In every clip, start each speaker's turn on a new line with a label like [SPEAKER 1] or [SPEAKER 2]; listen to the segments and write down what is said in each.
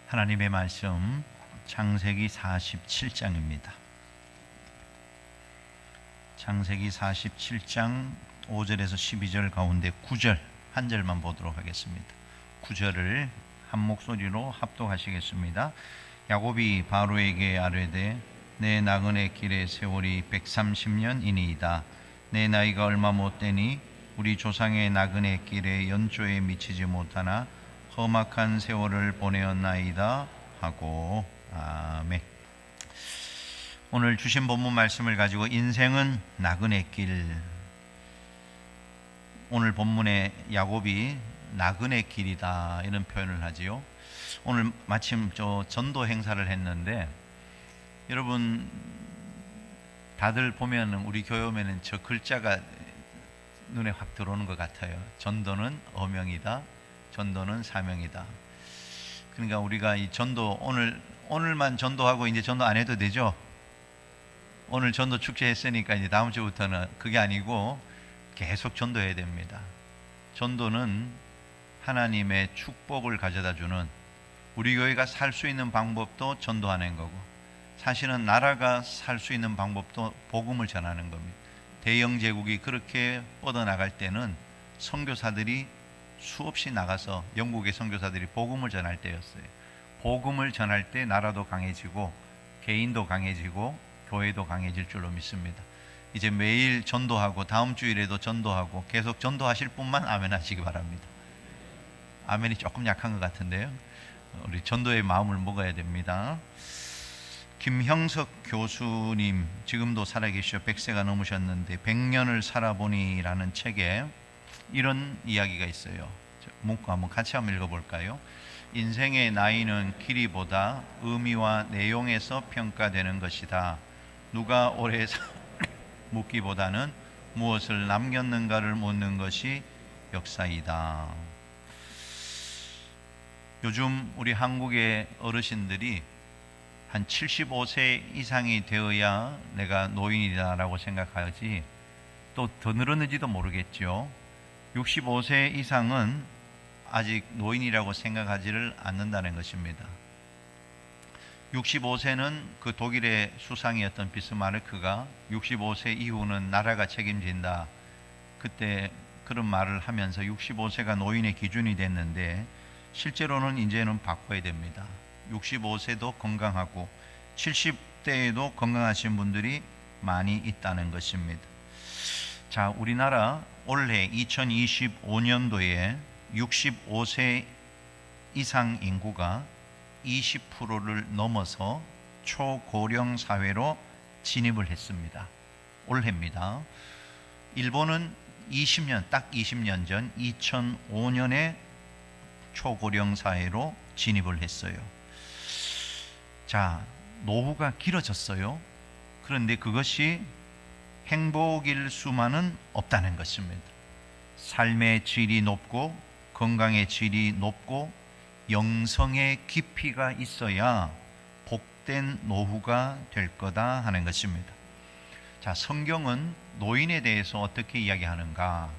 [SPEAKER 1] 하나님의 말씀 창세기 47장입니다. 창세기 47장 5절에서 12절 가운데 9절 한 절만 보도록 하겠습니다. 9절을 한 목소리로 합독하시겠습니다. 야곱이 바로에게 아뢰되 내 나그네 길의 세월이 130년이니이다. 내 나이가 얼마 못되니 우리 조상의 나그네 길의 연조에 미치지 못하나 험악한 세월을 보내었나이다 하고. 아멘. 오늘 주신 본문 말씀을 가지고 인생은 나그네 길, 오늘 본문에 야곱이 나그네 길이다 이런 표현을 하지요. 오늘 마침 전도 행사를 했는데 여러분 다들 보면 우리 교회 오면은 저 글자가 눈에 확 들어오는 것 같아요. 전도는 어명이다, 전도는 사명이다. 그러니까 우리가 이 전도 오늘만 전도하고 이제 전도 안 해도 되죠. 오늘 전도 축제 했으니까 이제 다음 주부터는 그게 아니고 계속 전도해야 됩니다. 전도는 하나님의 축복을 가져다 주는, 우리 교회가 살 수 있는 방법도 전도하는 거고, 사실은 나라가 살 수 있는 방법도 복음을 전하는 겁니다. 대영 제국이 그렇게 뻗어나갈 때는 선교사들이 수없이 나가서 영국의 선교사들이 복음을 전할 때였어요. 복음을 전할 때 나라도 강해지고 개인도 강해지고 교회도 강해질 줄로 믿습니다. 이제 매일 전도하고 다음 주일에도 전도하고 계속 전도하실 분만 아멘 하시기 바랍니다. 아멘이 조금 약한 것 같은데요. 우리 전도의 마음을 먹어야 됩니다. 김형석 교수님, 지금도 살아계시죠. 100세가 넘으셨는데 100년을 살아보니 라는 책에 이런 이야기가 있어요. 문구 한번 같이 한번 읽어볼까요? 인생의 나이는 길이보다 의미와 내용에서 평가되는 것이다. 누가 오래 묻기보다는 무엇을 남겼는가를 묻는 것이 역사이다. 요즘 우리 한국의 어르신들이 한 75세 이상이 되어야 내가 노인이다라고 생각하지, 또 더 늘었는지도 모르겠죠. 65세 이상은 아직 노인이라고 생각하지를 않는다는 것입니다. 65세는 그 독일의 수상이었던 비스마르크가 65세 이후는 나라가 책임진다, 그때 그런 말을 하면서 65세가 노인의 기준이 됐는데, 실제로는 이제는 바꿔야 됩니다. 65세도 건강하고 70대에도 건강하신 분들이 많이 있다는 것입니다. 자, 우리나라 올해 2025년도에 65세 이상 인구가 20%를 넘어서 초고령 사회로 진입을 했습니다. 올해입니다. 일본은 20년, 딱 20년 전 2005년에 초고령 사회로 진입을 했어요. 자, 노후가 길어졌어요. 그런데 그것이 행복일 수만은 없다는 것입니다. 삶의 질이 높고 건강의 질이 높고 영성의 깊이가 있어야 복된 노후가 될 거다 하는 것입니다. 자, 성경은 노인에 대해서 어떻게 이야기하는가?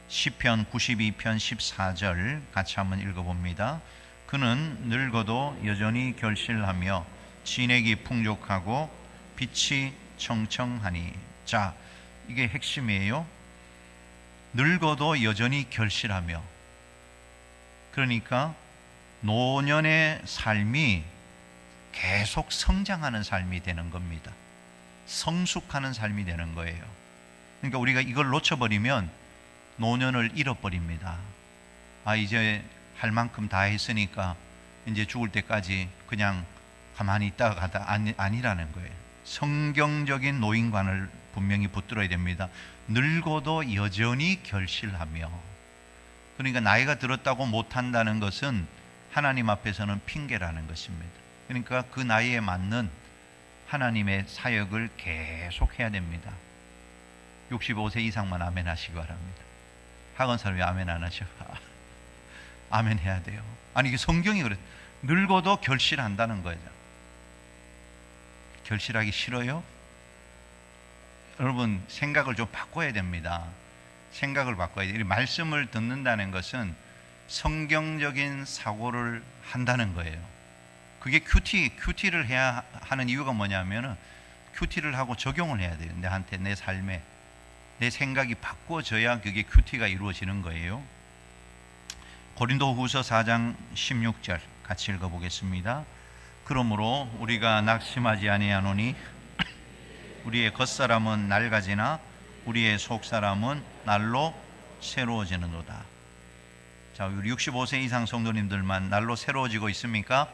[SPEAKER 1] 시편 92편 14절 같이 한번 읽어봅니다. 그는 늙어도 여전히 결실하며 진액이 풍족하고 빛이 청청하니. 자, 이게 핵심이에요. 늙어도 여전히 결실하며, 그러니까 노년의 삶이 계속 성장하는 삶이 되는 겁니다. 성숙하는 삶이 되는 거예요. 그러니까 우리가 이걸 놓쳐버리면 노년을 잃어버립니다. 이제 할 만큼 다 했으니까 이제 죽을 때까지 그냥 가만히 있다가 가다, 아니라는 거예요. 성경적인 노인관을 분명히 붙들어야 됩니다. 늙어도 여전히 결실하며, 그러니까 나이가 들었다고 못한다는 것은 하나님 앞에서는 핑계라는 것입니다. 그러니까 그 나이에 맞는 하나님의 사역을 계속 해야 됩니다. 65세 이상만 아멘 하시기 바랍니다. 학원 사람이 아멘 안 하셔. 아멘 해야 돼요. 아니, 이게 성경이 그래. 늙어도 결실한다는 거예요. 결실하기 싫어요? 여러분, 생각을 좀 바꿔야 됩니다. 생각을 바꿔야 돼요. 말씀을 듣는다는 것은 성경적인 사고를 한다는 거예요. 그게 큐티를 해야 하는 이유가 뭐냐면은 큐티를 하고 적용을 해야 돼요. 내한테, 내 삶에 내 생각이 바꿔져야 그게 큐티가 이루어지는 거예요. 고린도후서 4장 16절 같이 읽어보겠습니다. 그러므로 우리가 낙심하지 아니하노니 우리의 겉사람은 낡아지나 우리의 속사람은 날로 새로워지는도다. 자, 우리 65세 이상 성도님들만 날로 새로워지고 있습니까?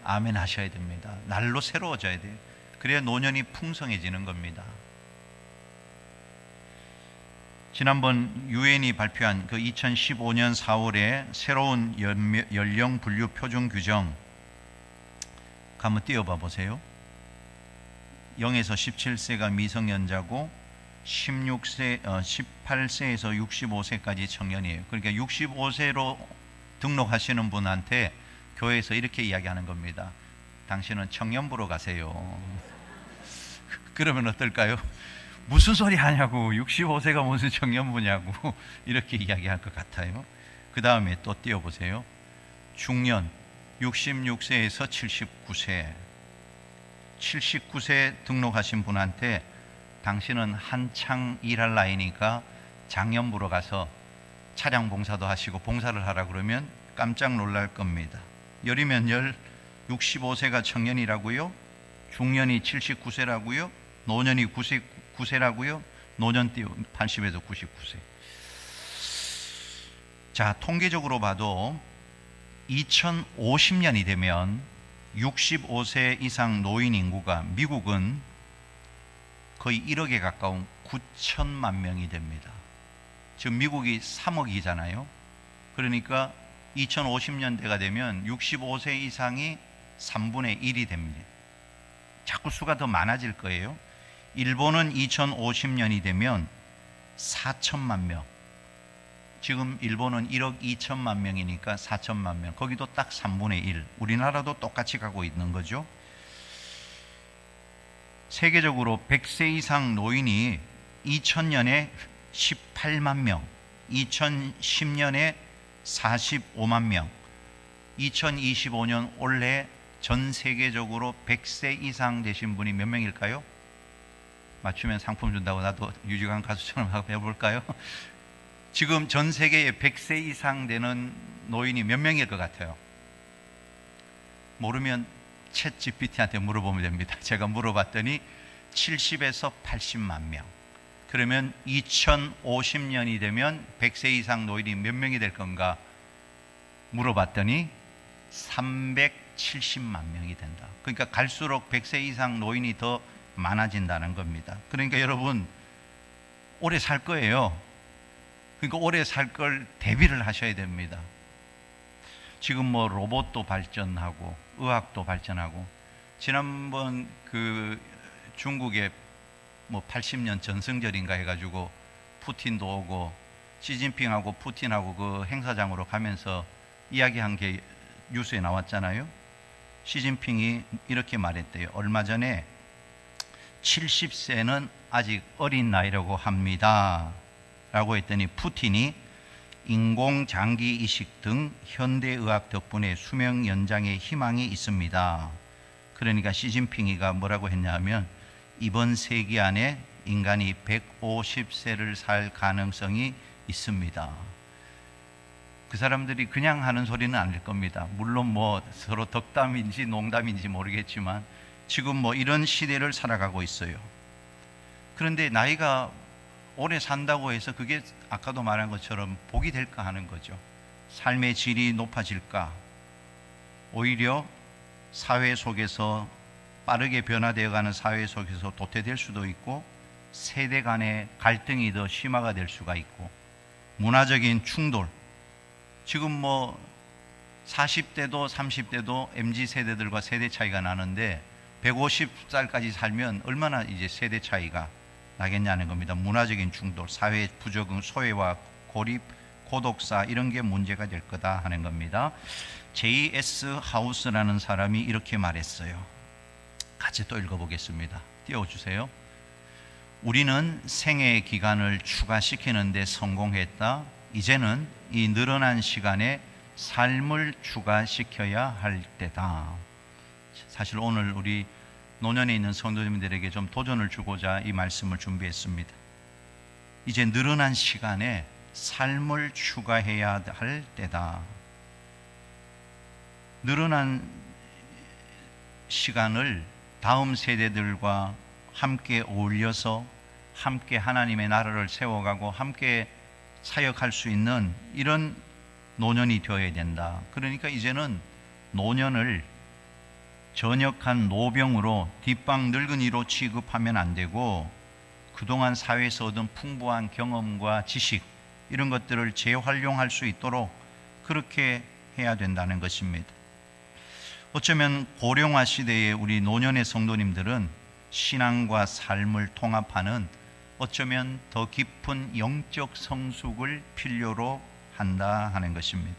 [SPEAKER 1] 아멘 하셔야 됩니다. 날로 새로워져야 돼요. 그래야 노년이 풍성해지는 겁니다. 지난번 유엔이 발표한 그 2015년 4월에 새로운 연령 분류 표준 규정 한번 띄워봐 보세요. 0에서 17세가 미성년자고 18세에서 65세까지 청년이에요. 그러니까 65세로 등록하시는 분한테 교회에서 이렇게 이야기하는 겁니다. 당신은 청년부로 가세요. 그러면 어떨까요? 무슨 소리 하냐고, 65세가 무슨 청년부냐고 이렇게 이야기할 것 같아요. 그 다음에 또 띄워보세요. 중년 66세에서 79세 등록하신 분한테 당신은 한창 일할 나이니까 장년부로 가서 차량 봉사도 하시고 봉사를 하라 그러면 깜짝 놀랄 겁니다. 열이면 65세가 청년이라고요? 중년이 79세라고요? 노년이 99세라고요? 노년 띄워 80에서 99세. 자, 통계적으로 봐도 2050년이 되면 65세 이상 노인 인구가 미국은 거의 1억에 가까운 9천만 명이 됩니다. 지금 미국이 3억이잖아요. 그러니까 2050년대가 되면 65세 이상이 3분의 1이 됩니다. 자꾸 수가 더 많아질 거예요. 일본은 2050년이 되면 4천만 명. 지금 일본은 1억 2천만 명이니까 4천만 명. 거기도 딱 3분의 1. 우리나라도 똑같이 가고 있는 거죠. 세계적으로 100세 이상 노인이 2000년에 18만 명, 2010년에 45만 명, 2025년 올해 전 세계적으로 100세 이상 되신 분이 몇 명일까요? 맞추면 상품 준다고 나도 유지관 가수처럼 하고 해볼까요? 지금 전 세계에 100세 이상 되는 노인이 몇 명일 것 같아요? 모르면 챗 GPT한테 물어보면 됩니다. 제가 물어봤더니 70에서 80만 명. 그러면 2050년이 되면 100세 이상 노인이 몇 명이 될 건가 물어봤더니 370만 명이 된다. 그러니까 갈수록 100세 이상 노인이 더 많아진다는 겁니다. 그러니까 여러분 오래 살 거예요. 그러니까 오래 살 걸 대비를 하셔야 됩니다. 지금 뭐 로봇도 발전하고 의학도 발전하고, 지난번 그 중국에 뭐 80년 전승절인가 해가지고 푸틴도 오고 시진핑하고 푸틴하고 그 행사장으로 가면서 이야기한 게 뉴스에 나왔잖아요. 시진핑이 이렇게 말했대요. 얼마 전에 70세는 아직 어린 나이라고 합니다 라고 했더니 푸틴이 인공장기 이식 등 현대의학 덕분에 수명 연장의 희망이 있습니다. 그러니까 시진핑이가 뭐라고 했냐면 이번 세기 안에 인간이 150세를 살 가능성이 있습니다. 그 사람들이 그냥 하는 소리는 아닐 겁니다. 물론 뭐 서로 덕담인지 농담인지 모르겠지만 지금 뭐 이런 시대를 살아가고 있어요. 그런데 나이가 오래 산다고 해서 그게 아까도 말한 것처럼 복이 될까 하는 거죠. 삶의 질이 높아질까? 오히려 사회 속에서 빠르게 변화되어가는 사회 속에서 도태될 수도 있고, 세대 간의 갈등이 더 심화가 될 수가 있고, 문화적인 충돌, 지금 뭐 40대도 30대도 MZ세대들과 세대 차이가 나는데 150살까지 살면 얼마나 이제 세대 차이가 나겠냐는 겁니다. 문화적인 충돌, 사회 부적응, 소외와 고립, 고독사 이런 게 문제가 될 거다 하는 겁니다. J.S. 하우스라는 사람이 이렇게 말했어요. 같이 또 읽어보겠습니다. 띄워주세요. 우리는 생애 기간을 추가시키는 데 성공했다. 이제는 이 늘어난 시간에 삶을 추가시켜야 할 때다. 사실 오늘 우리 노년에 있는 성도님들에게 좀 도전을 주고자 이 말씀을 준비했습니다. 이제 늘어난 시간에 삶을 추가해야 할 때다. 늘어난 시간을 다음 세대들과 함께 어울려서 함께 하나님의 나라를 세워가고 함께 사역할 수 있는 이런 노년이 되어야 된다. 그러니까 이제는 노년을 전역한 노병으로 뒷방 늙은이로 취급하면 안 되고 그동안 사회에서 얻은 풍부한 경험과 지식 이런 것들을 재활용할 수 있도록 그렇게 해야 된다는 것입니다. 어쩌면 고령화 시대에 우리 노년의 성도님들은 신앙과 삶을 통합하는 어쩌면 더 깊은 영적 성숙을 필요로 한다 하는 것입니다.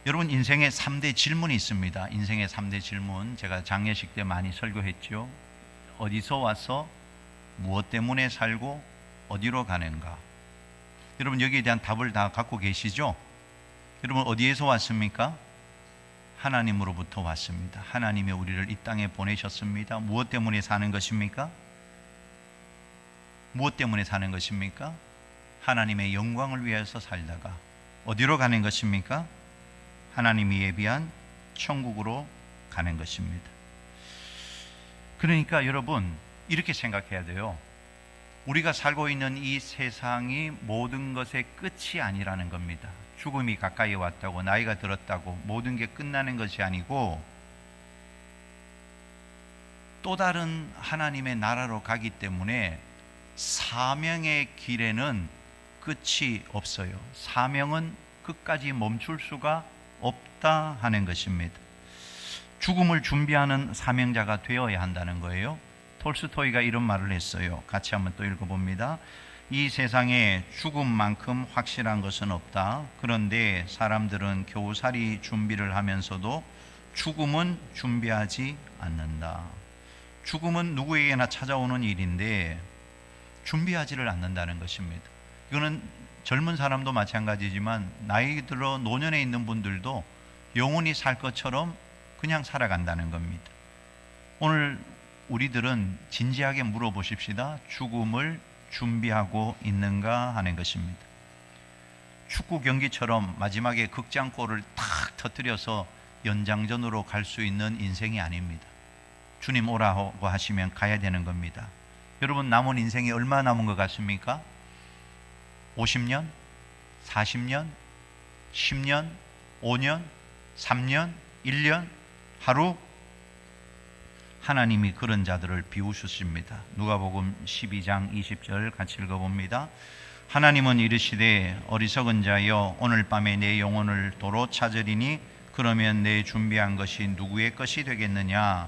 [SPEAKER 1] 여러분, 인생의 3대 질문이 있습니다. 인생의 3대 질문, 제가 장례식 때 많이 설교했죠. 어디서 와서 무엇 때문에 살고 어디로 가는가. 여러분, 여기에 대한 답을 다 갖고 계시죠? 여러분, 어디에서 왔습니까? 하나님으로부터 왔습니다. 하나님이 우리를 이 땅에 보내셨습니다. 무엇 때문에 사는 것입니까? 무엇 때문에 사는 것입니까? 하나님의 영광을 위해서 살다가 어디로 가는 것입니까? 하나님이 예비한 천국으로 가는 것입니다. 그러니까 여러분, 이렇게 생각해야 돼요. 우리가 살고 있는 이 세상이 모든 것의 끝이 아니라는 겁니다. 죽음이 가까이 왔다고, 나이가 들었다고 모든 게 끝나는 것이 아니고 또 다른 하나님의 나라로 가기 때문에 사명의 길에는 끝이 없어요. 사명은 끝까지 멈출 수가 없다 하는 것입니다. 죽음을 준비하는 사명자가 되어야 한다는 거예요. 톨스토이가 이런 말을 했어요. 같이 한번 또 읽어봅니다. 이 세상에 죽음만큼 확실한 것은 없다. 그런데 사람들은 겨우살이 준비를 하면서도 죽음은 준비하지 않는다. 죽음은 누구에게나 찾아오는 일인데 준비하지를 않는다는 것입니다. 이거는 젊은 사람도 마찬가지지만 나이 들어 노년에 있는 분들도 영원히 살 것처럼 그냥 살아간다는 겁니다. 오늘 우리들은 진지하게 물어보십시다. 죽음을 준비하고 있는가 하는 것입니다. 축구 경기처럼 마지막에 극장골을 탁 터뜨려서 연장전으로 갈 수 있는 인생이 아닙니다. 주님 오라고 하시면 가야 되는 겁니다. 여러분, 남은 인생이 얼마 남은 것 같습니까? 50년? 40년? 10년? 5년? 3년? 1년? 하루? 하나님이 그런 자들을 비우셨습니다. 누가복음 12장 20절 같이 읽어봅니다. 하나님은 이르시되 어리석은 자여 오늘 밤에 내 영혼을 도로 찾으리니 그러면 내 준비한 것이 누구의 것이 되겠느냐.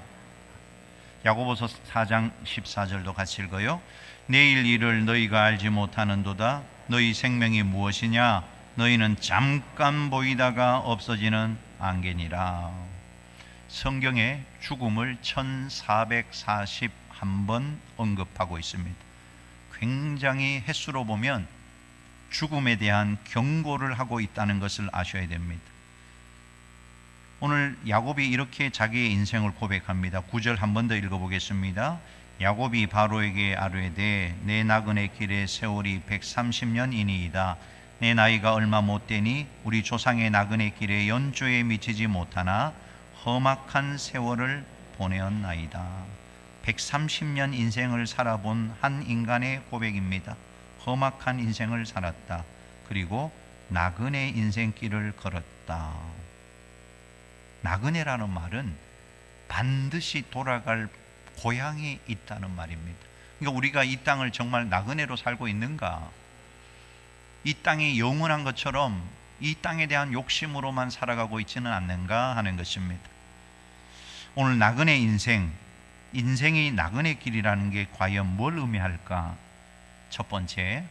[SPEAKER 1] 야고보서 4장 14절도 같이 읽어요. 내일 일을 너희가 알지 못하는도다. 너희 생명이 무엇이냐. 너희는 잠깐 보이다가 없어지는 안개니라. 성경에 죽음을 1441번 언급하고 있습니다. 굉장히 횟수로 보면 죽음에 대한 경고를 하고 있다는 것을 아셔야 됩니다. 오늘 야곱이 이렇게 자기의 인생을 고백합니다. 9절 한 번 더 읽어보겠습니다. 야곱이 바로에게 아뢰되 내 나그네 길의 세월이 130년이니이다. 내 나이가 얼마 못 되니 우리 조상의 나그네 길의 연조에 미치지 못하나 험악한 세월을 보내었나이다. 130년 인생을 살아본 한 인간의 고백입니다. 험악한 인생을 살았다. 그리고 나그네 인생길을 걸었다. 나그네라는 말은 반드시 돌아갈 고향이 있다는 말입니다. 그러니까 우리가 이 땅을 정말 나그네로 살고 있는가? 이 땅이 영원한 것처럼 이 땅에 대한 욕심으로만 살아가고 있지는 않는가 하는 것입니다. 오늘 나그네 인생이 나그네 길이라는 게 과연 뭘 의미할까? 첫 번째,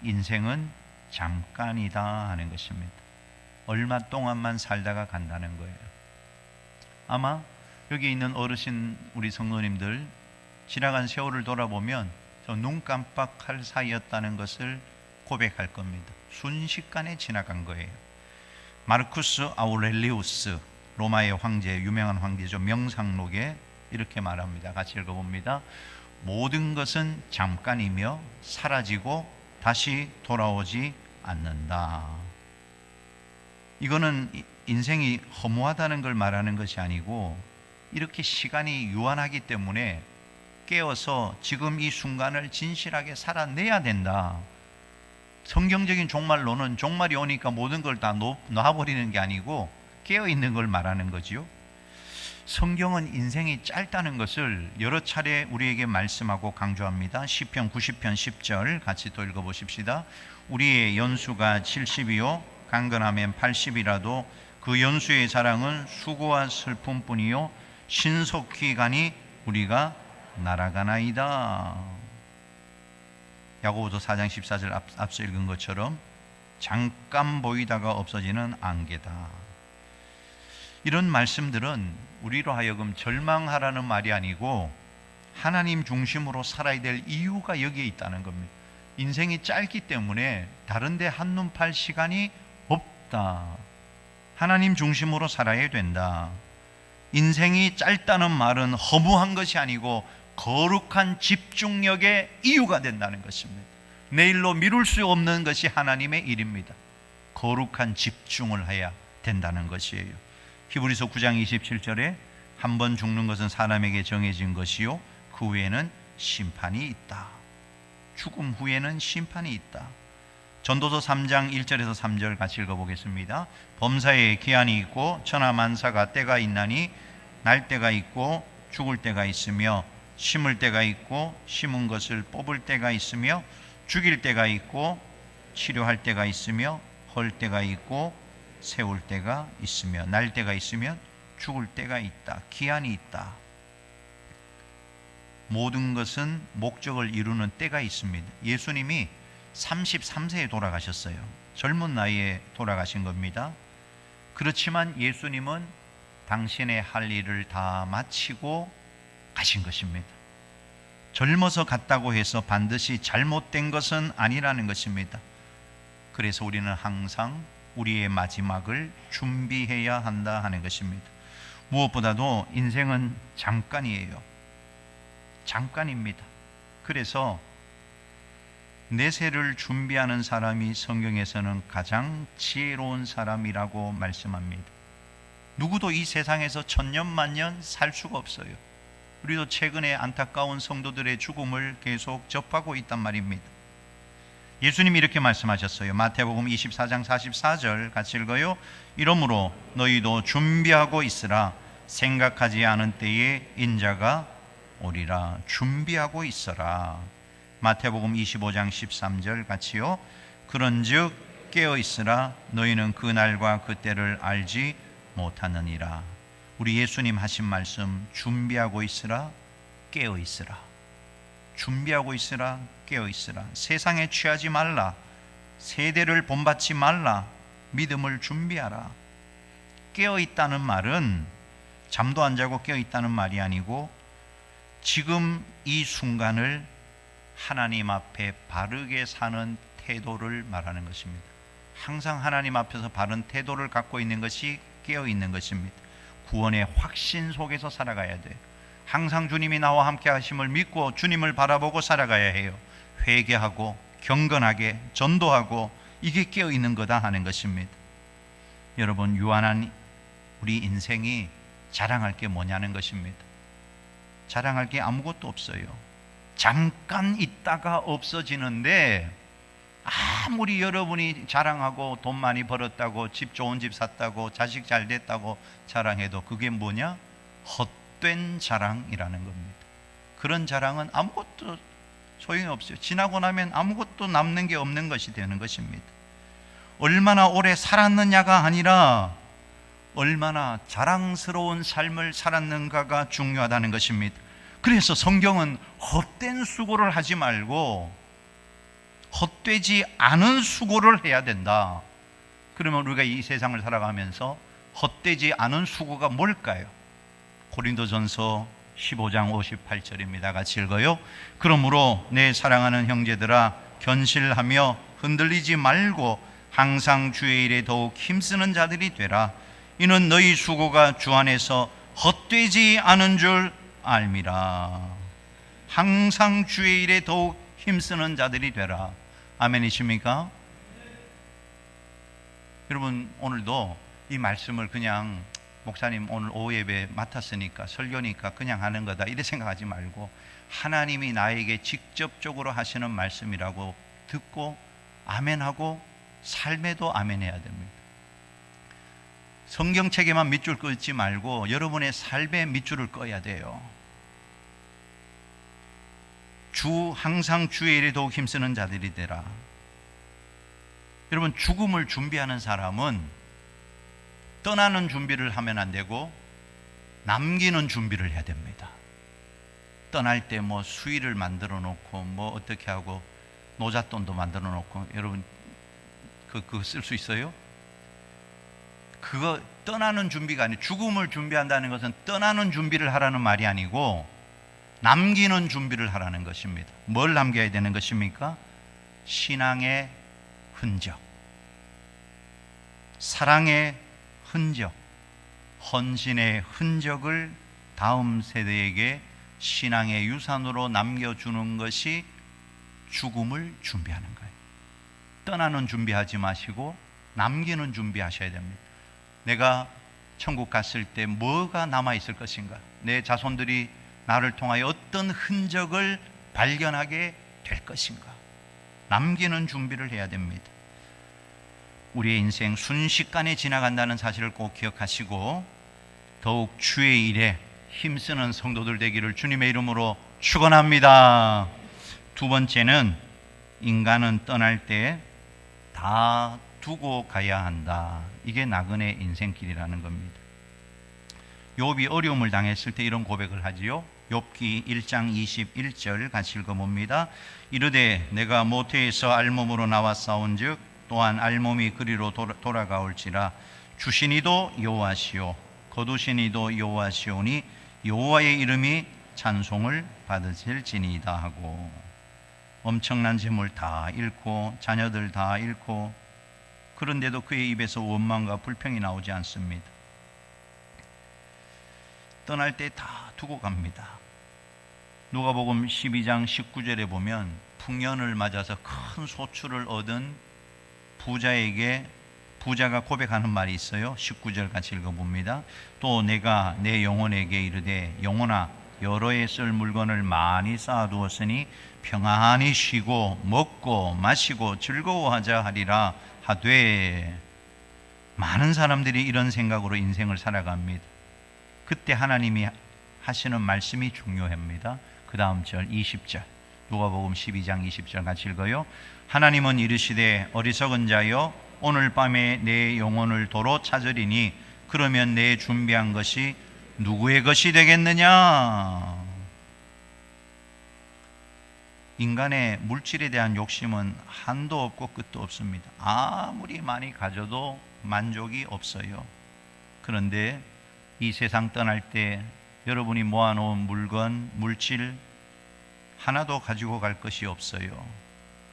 [SPEAKER 1] 인생은 잠깐이다 하는 것입니다. 얼마 동안만 살다가 간다는 거예요. 아마 여기 있는 어르신 우리 성도님들 지나간 세월을 돌아보면 저 눈 깜빡할 사이였다는 것을 고백할 겁니다. 순식간에 지나간 거예요. 마르쿠스 아우렐리우스, 로마의 황제, 유명한 황제죠. 명상록에 이렇게 말합니다. 같이 읽어봅니다. 모든 것은 잠깐이며 사라지고 다시 돌아오지 않는다. 이거는 인생이 허무하다는 걸 말하는 것이 아니고 이렇게 시간이 유한하기 때문에 깨어서 지금 이 순간을 진실하게 살아내야 된다. 성경적인 종말로는 종말이 오니까 모든 걸 다 놔버리는 게 아니고 깨어있는 걸 말하는 거지요. 성경은 인생이 짧다는 것을 여러 차례 우리에게 말씀하고 강조합니다. 시편 90편 10절 같이 또 읽어보십시다. 우리의 연수가 70이요 강건하면 80이라도 그 연수의 자랑은 수고와 슬픔뿐이요 신속히 가니 우리가 날아가나이다. 야고보서 4장 14절 앞서 읽은 것처럼 잠깐 보이다가 없어지는 안개다. 이런 말씀들은 우리로 하여금 절망하라는 말이 아니고 하나님 중심으로 살아야 될 이유가 여기에 있다는 겁니다. 인생이 짧기 때문에 다른 데 한눈 팔 시간이 없다. 하나님 중심으로 살아야 된다. 인생이 짧다는 말은 허무한 것이 아니고 거룩한 집중력의 이유가 된다는 것입니다. 내일로 미룰 수 없는 것이 하나님의 일입니다. 거룩한 집중을 해야 된다는 것이에요. 히브리서 9장 27절에 한 번 죽는 것은 사람에게 정해진 것이요 그 후에는 심판이 있다. 죽음 후에는 심판이 있다. 전도서 3장 1절에서 3절 같이 읽어보겠습니다. 범사에 기한이 있고 천하만사가 때가 있나니 날 때가 있고 죽을 때가 있으며 심을 때가 있고 심은 것을 뽑을 때가 있으며 죽일 때가 있고 치료할 때가 있으며 헐 때가 있고 세울 때가 있으며 날 때가 있으면 죽을 때가 있다. 기한이 있다. 모든 것은 목적을 이루는 때가 있습니다. 예수님이 33세에 돌아가셨어요. 젊은 나이에 돌아가신 겁니다. 그렇지만 예수님은 당신의 할 일을 다 마치고 가신 것입니다. 젊어서 갔다고 해서 반드시 잘못된 것은 아니라는 것입니다. 그래서 우리는 항상 우리의 마지막을 준비해야 한다 하는 것입니다. 무엇보다도 인생은 잠깐이에요. 잠깐입니다. 그래서 내세를 준비하는 사람이 성경에서는 가장 지혜로운 사람이라고 말씀합니다. 누구도 이 세상에서 천년만년 살 수가 없어요. 우리도 최근에 안타까운 성도들의 죽음을 계속 접하고 있단 말입니다. 예수님이 이렇게 말씀하셨어요. 마태복음 24장 44절 같이 읽어요. 이러므로 너희도 준비하고 있으라. 생각하지 않은 때에 인자가 오리라. 준비하고 있어라. 마태복음 25장 13절 같이요. 그런즉 깨어 있으라. 너희는 그 날과 그 때를 알지 못하느니라. 우리 예수님 하신 말씀, 준비하고 있으라, 깨어 있으라. 준비하고 있으라, 깨어 있으라. 세상에 취하지 말라. 세대를 본받지 말라. 믿음을 준비하라. 깨어 있다는 말은 잠도 안 자고 깨어 있다는 말이 아니고 지금 이 순간을 하나님 앞에 바르게 사는 태도를 말하는 것입니다. 항상 하나님 앞에서 바른 태도를 갖고 있는 것이 깨어 있는 것입니다. 구원의 확신 속에서 살아가야 돼요. 항상 주님이 나와 함께 하심을 믿고 주님을 바라보고 살아가야 해요. 회개하고 경건하게 전도하고 이게 깨어 있는 거다 하는 것입니다. 여러분, 유한한 우리 인생이 자랑할 게 뭐냐는 것입니다. 자랑할 게 아무것도 없어요. 잠깐 있다가 없어지는데 아무리 여러분이 자랑하고 돈 많이 벌었다고 집 좋은 집 샀다고 자식 잘 됐다고 자랑해도 그게 뭐냐? 헛된 자랑이라는 겁니다. 그런 자랑은 아무것도 소용이 없어요. 지나고 나면 아무것도 남는 게 없는 것이 되는 것입니다. 얼마나 오래 살았느냐가 아니라 얼마나 자랑스러운 삶을 살았는가가 중요하다는 것입니다. 그래서 성경은 헛된 수고를 하지 말고 헛되지 않은 수고를 해야 된다. 그러면 우리가 이 세상을 살아가면서 헛되지 않은 수고가 뭘까요? 고린도전서 15장 58절입니다. 같이 읽어요. 그러므로 내 사랑하는 형제들아, 견실하며 흔들리지 말고 항상 주의 일에 더욱 힘쓰는 자들이 되라. 이는 너희 수고가 주 안에서 헛되지 않은 줄 알미라. 항상 주의 일에 더욱 힘쓰는 자들이 되라. 아멘이십니까? 여러분, 오늘도 이 말씀을 그냥 목사님 오늘 오후 예배 맡았으니까 설교니까 그냥 하는 거다 이렇게 생각하지 말고 하나님이 나에게 직접적으로 하시는 말씀이라고 듣고 아멘하고 삶에도 아멘해야 됩니다. 성경책에만 밑줄 긋지 말고 여러분의 삶에 밑줄을 꺼야 돼요. 항상 주의 일에 더욱 힘쓰는 자들이 되라. 여러분, 죽음을 준비하는 사람은 떠나는 준비를 하면 안 되고 남기는 준비를 해야 됩니다. 떠날 때 뭐 수의를 만들어 놓고 뭐 어떻게 하고 노잣돈도 만들어 놓고, 여러분 그거 쓸 수 있어요? 그거 떠나는 준비가 아니에요. 죽음을 준비한다는 것은 떠나는 준비를 하라는 말이 아니고 남기는 준비를 하라는 것입니다. 뭘 남겨야 되는 것입니까? 신앙의 흔적, 사랑의 흔적, 헌신의 흔적을 다음 세대에게 신앙의 유산으로 남겨주는 것이 죽음을 준비하는 거예요. 떠나는 준비하지 마시고 남기는 준비하셔야 됩니다. 내가 천국 갔을 때 뭐가 남아있을 것인가? 내 자손들이 나를 통하여 어떤 흔적을 발견하게 될 것인가? 남기는 준비를 해야 됩니다. 우리의 인생 순식간에 지나간다는 사실을 꼭 기억하시고 더욱 주의 일에 힘쓰는 성도들 되기를 주님의 이름으로 축원합니다. 두 번째는 인간은 떠날 때 다 두고 가야 한다. 이게 나그네 인생길이라는 겁니다. 욥이 어려움을 당했을 때 이런 고백을 하지요. 욥기 1장 21절 같이 읽어봅니다. 이르되 내가 모태에서 알몸으로 나왔사온즉 또한 알몸이 그리로 돌아가올지라. 주시니도 여호와시오 거두시니도 여호와시오니 여호와의 이름이 찬송을 받으실지니이다 하고, 엄청난 재물 다 잃고 자녀들 다 잃고 그런데도 그의 입에서 원망과 불평이 나오지 않습니다. 떠날 때 다 두고 갑니다. 누가복음 12장 19절에 보면 풍년을 맞아서 큰 소출을 얻은 부자가 고백하는 말이 있어요. 19절 같이 읽어봅니다. 또 내가 내 영혼에게 이르되 영혼아 여러 해 쓸 물건을 많이 쌓아두었으니 평안히 쉬고 먹고 마시고 즐거워하자 하리라 하되, 많은 사람들이 이런 생각으로 인생을 살아갑니다. 그때 하나님이 하시는 말씀이 중요합니다. 그 다음 절 20절 누가복음 12장 20절 같이 읽어요. 하나님은 이르시되 어리석은 자여 오늘 밤에 내 영혼을 도로 찾으리니 그러면 내 준비한 것이 누구의 것이 되겠느냐. 인간의 물질에 대한 욕심은 한도 없고 끝도 없습니다. 아무리 많이 가져도 만족이 없어요. 그런데 이 세상 떠날 때 여러분이 모아놓은 물건, 물질 하나도 가지고 갈 것이 없어요.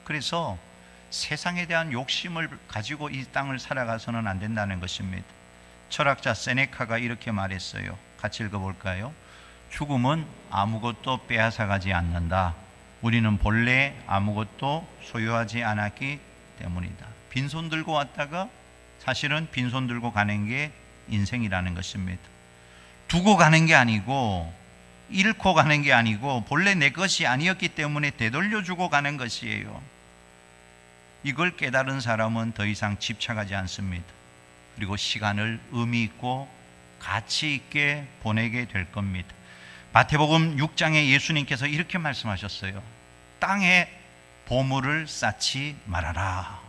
[SPEAKER 1] 그래서 세상에 대한 욕심을 가지고 이 땅을 살아가서는 안 된다는 것입니다. 철학자 세네카가 이렇게 말했어요. 같이 읽어볼까요? 죽음은 아무것도 빼앗아가지 않는다. 우리는 본래 아무것도 소유하지 않았기 때문이다. 빈손 들고 왔다가 사실은 빈손 들고 가는 게 인생이라는 것입니다. 두고 가는 게 아니고 잃고 가는 게 아니고 본래 내 것이 아니었기 때문에 되돌려주고 가는 것이에요. 이걸 깨달은 사람은 더 이상 집착하지 않습니다. 그리고 시간을 의미 있고 가치 있게 보내게 될 겁니다. 마태복음 6장에 예수님께서 이렇게 말씀하셨어요. 땅에 보물을 쌓지 말아라.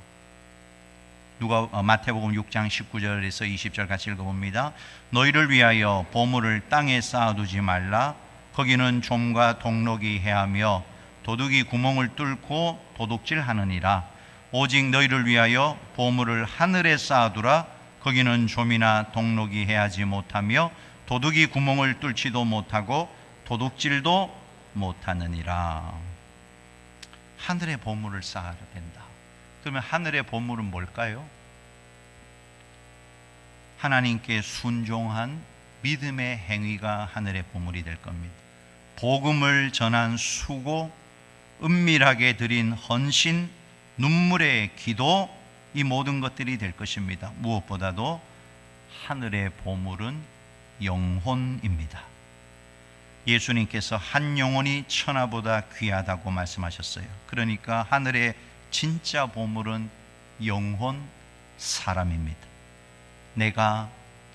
[SPEAKER 1] 마태복음 6장 19절에서 20절 같이 읽어봅니다. 너희를 위하여 보물을 땅에 쌓아두지 말라. 거기는 좀과 동록이 해하며 도둑이 구멍을 뚫고 도둑질하느니라. 오직 너희를 위하여 보물을 하늘에 쌓아두라. 거기는 좀이나 동록이 해하지 못하며 도둑이 구멍을 뚫지도 못하고 도둑질도 못하느니라. 하늘에 보물을 쌓아야 된다. 그러면 하늘의 보물은 뭘까요? 하나님께 순종한 믿음의 행위가 하늘의 보물이 될 겁니다. 복음을 전한 수고, 은밀하게 드린 헌신, 눈물의 기도, 이 모든 것들이 될 것입니다. 무엇보다도 하늘의 보물은 영혼입니다. 예수님께서 한 영혼이 천하보다 귀하다고 말씀하셨어요. 그러니까 하늘의 진짜 보물은 영혼, 사람입니다. 내가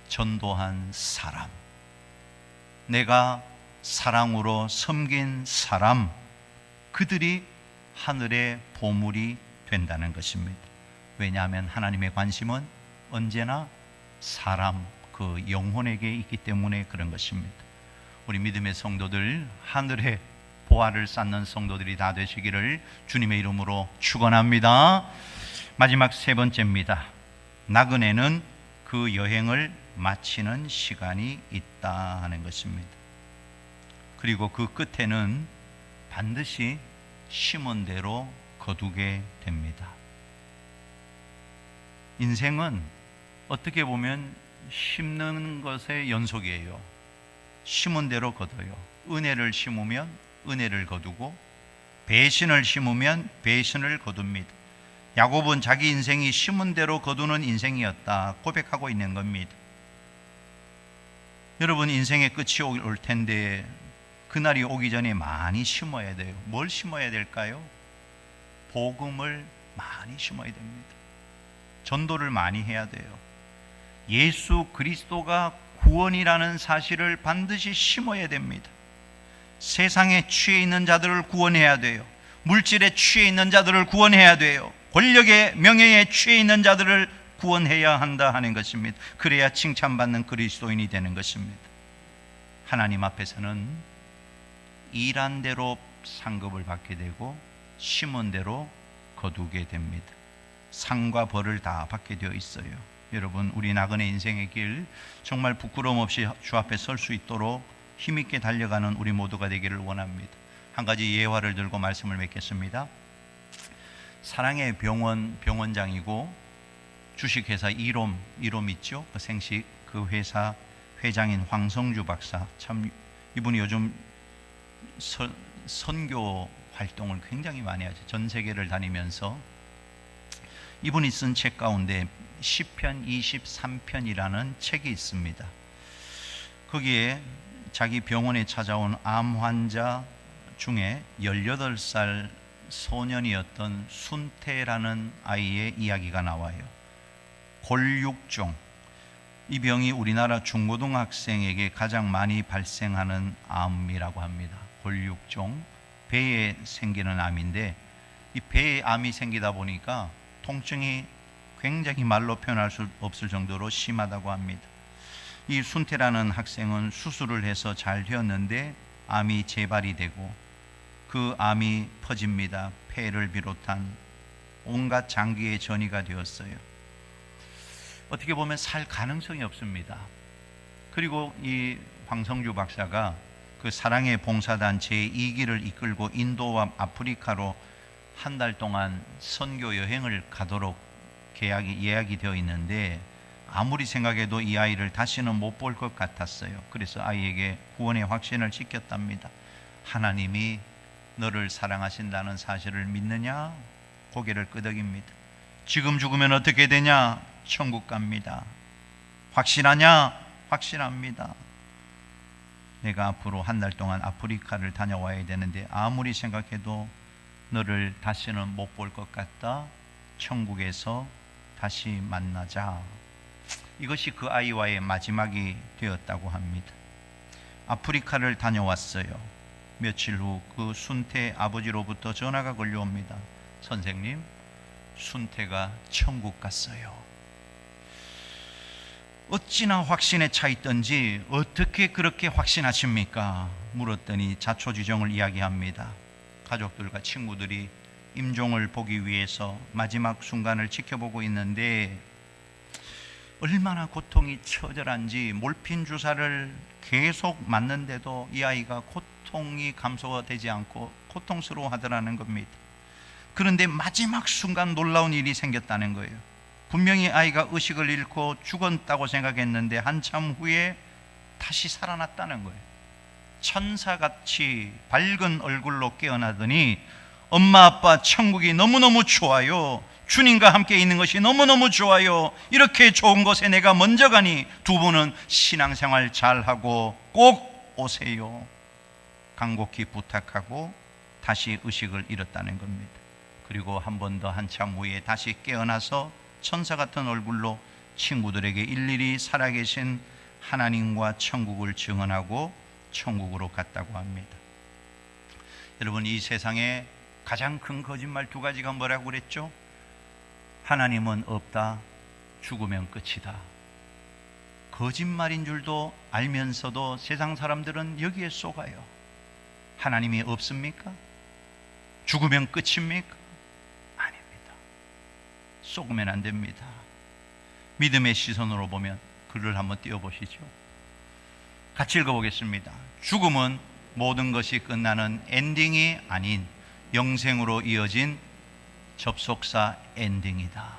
[SPEAKER 1] 전도한 사람, 내가 사랑으로 섬긴 사람, 그들이 하늘의 보물이 된다는 것입니다. 왜냐하면 하나님의 관심은 언제나 사람, 그 영혼에게 있기 때문에 그런 것입니다. 우리 믿음의 성도들, 하늘의 보화를 쌓는 성도들이 다 되시기를 주님의 이름으로 축원합니다. 마지막 세 번째입니다. 나그네는 그 여행을 마치는 시간이 있다 하는 것입니다. 그리고 그 끝에는 반드시 심은 대로 거두게 됩니다. 인생은 어떻게 보면 심는 것의 연속이에요. 심은 대로 거둬요. 은혜를 심으면 은혜를 거두고, 배신을 심으면 배신을 거둡니다. 야곱은 자기 인생이 심은 대로 거두는 인생이었다 고백하고 있는 겁니다. 여러분, 인생의 끝이 올 텐데 그날이 오기 전에 많이 심어야 돼요. 뭘 심어야 될까요? 복음을 많이 심어야 됩니다. 전도를 많이 해야 돼요. 예수 그리스도가 구원이라는 사실을 반드시 심어야 됩니다. 세상에 취해 있는 자들을 구원해야 돼요. 물질에 취해 있는 자들을 구원해야 돼요. 권력의 명예에 취해 있는 자들을 구원해야 한다 하는 것입니다. 그래야 칭찬받는 그리스도인이 되는 것입니다. 하나님 앞에서는 일한 대로 상급을 받게 되고 심은 대로 거두게 됩니다. 상과 벌을 다 받게 되어 있어요. 여러분, 우리 나그네 인생의 길 정말 부끄러움 없이 주 앞에 설 수 있도록 힘있게 달려가는 우리 모두가 되기를 원합니다. 한 가지 예화를 들고 말씀을 맺겠습니다. 사랑의 병원장이고 주식회사 이롬 있죠? 그 생식 그 회사 회장인 황성주 박사, 참 이분이 요즘 선교 활동을 굉장히 많이 하죠. 전 세계를 다니면서 이분이 쓴 책 가운데 시편 23편이라는 책이 있습니다. 거기에 자기 병원에 찾아온 암 환자 중에 18살 소년이었던 순태라는 아이의 이야기가 나와요. 골육종, 이 병이 우리나라 중고등학생에게 가장 많이 발생하는 암이라고 합니다. 골육종, 배에 생기는 암인데, 이 배에 암이 생기다 보니까 통증이 굉장히 말로 표현할 수 없을 정도로 심하다고 합니다. 이 순태라는 학생은 수술을 해서 잘 되었는데 암이 재발이 되고 그 암이 퍼집니다. 폐를 비롯한 온갖 장기에 전이가 되었어요. 어떻게 보면 살 가능성이 없습니다. 그리고 이 황성주 박사가 그 사랑의 봉사단 제2기를 이끌고 인도와 아프리카로 한 달 동안 선교 여행을 가도록 예약이 되어 있는데, 아무리 생각해도 이 아이를 다시는 못 볼 것 같았어요. 그래서 아이에게 구원의 확신을 지켰답니다. 하나님이 너를 사랑하신다는 사실을 믿느냐? 고개를 끄덕입니다. 지금 죽으면 어떻게 되냐? 천국 갑니다. 확신하냐? 확신합니다. 내가 앞으로 한 달 동안 아프리카를 다녀와야 되는데 아무리 생각해도 너를 다시는 못 볼 것 같다. 천국에서 다시 만나자. 이것이 그 아이와의 마지막이 되었다고 합니다. 아프리카를 다녀왔어요. 며칠 후 그 순태 아버지로부터 전화가 걸려옵니다. 선생님, 순태가 천국 갔어요. 어찌나 확신에 차 있던지 어떻게 그렇게 확신하십니까? 물었더니 자초지종을 이야기합니다. 가족들과 친구들이 임종을 보기 위해서 마지막 순간을 지켜보고 있는데 얼마나 고통이 처절한지 몰핀 주사를 계속 맞는데도 이 아이가 고통이 감소되지 않고 고통스러워하더라는 겁니다. 그런데 마지막 순간 놀라운 일이 생겼다는 거예요. 분명히 아이가 의식을 잃고 죽었다고 생각했는데 한참 후에 다시 살아났다는 거예요. 천사같이 밝은 얼굴로 깨어나더니 엄마 아빠 천국이 너무너무 좋아요. 주님과 함께 있는 것이 너무너무 좋아요. 이렇게 좋은 곳에 내가 먼저 가니 두 분은 신앙생활 잘하고 꼭 오세요. 간곡히 부탁하고 다시 의식을 잃었다는 겁니다. 그리고 한 번 더 한참 후에 다시 깨어나서 천사 같은 얼굴로 친구들에게 일일이 살아계신 하나님과 천국을 증언하고 천국으로 갔다고 합니다. 여러분, 이 세상에 가장 큰 거짓말 두 가지가 뭐라고 그랬죠? 하나님은 없다, 죽으면 끝이다. 거짓말인 줄도 알면서도 세상 사람들은 여기에 속아요. 하나님이 없습니까? 죽으면 끝입니까? 아닙니다. 속으면 안 됩니다. 믿음의 시선으로 보면 글을 한번 띄워보시죠. 같이 읽어보겠습니다. 죽음은 모든 것이 끝나는 엔딩이 아닌 영생으로 이어진 접속사 엔딩이다.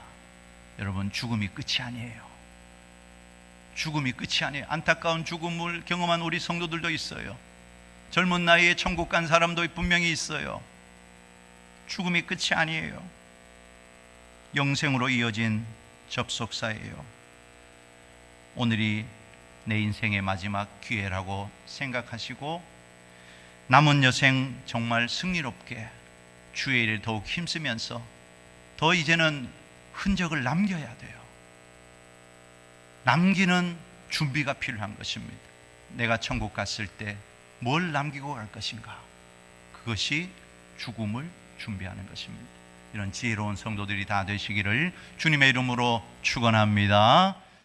[SPEAKER 1] 여러분, 죽음이 끝이 아니에요. 죽음이 끝이 아니에요. 안타까운 죽음을 경험한 우리 성도들도 있어요. 젊은 나이에 천국 간 사람도 분명히 있어요. 죽음이 끝이 아니에요. 영생으로 이어진 접속사예요. 오늘이 내 인생의 마지막 기회라고 생각하시고 남은 여생 정말 승리롭게 주의 일에 더욱 힘쓰면서 더 이제는 흔적을 남겨야 돼요. 남기는 준비가 필요한 것입니다. 내가 천국 갔을 때 뭘 남기고 갈 것인가? 그것이 죽음을 준비하는 것입니다. 이런 지혜로운 성도들이 다 되시기를 주님의 이름으로 축원합니다.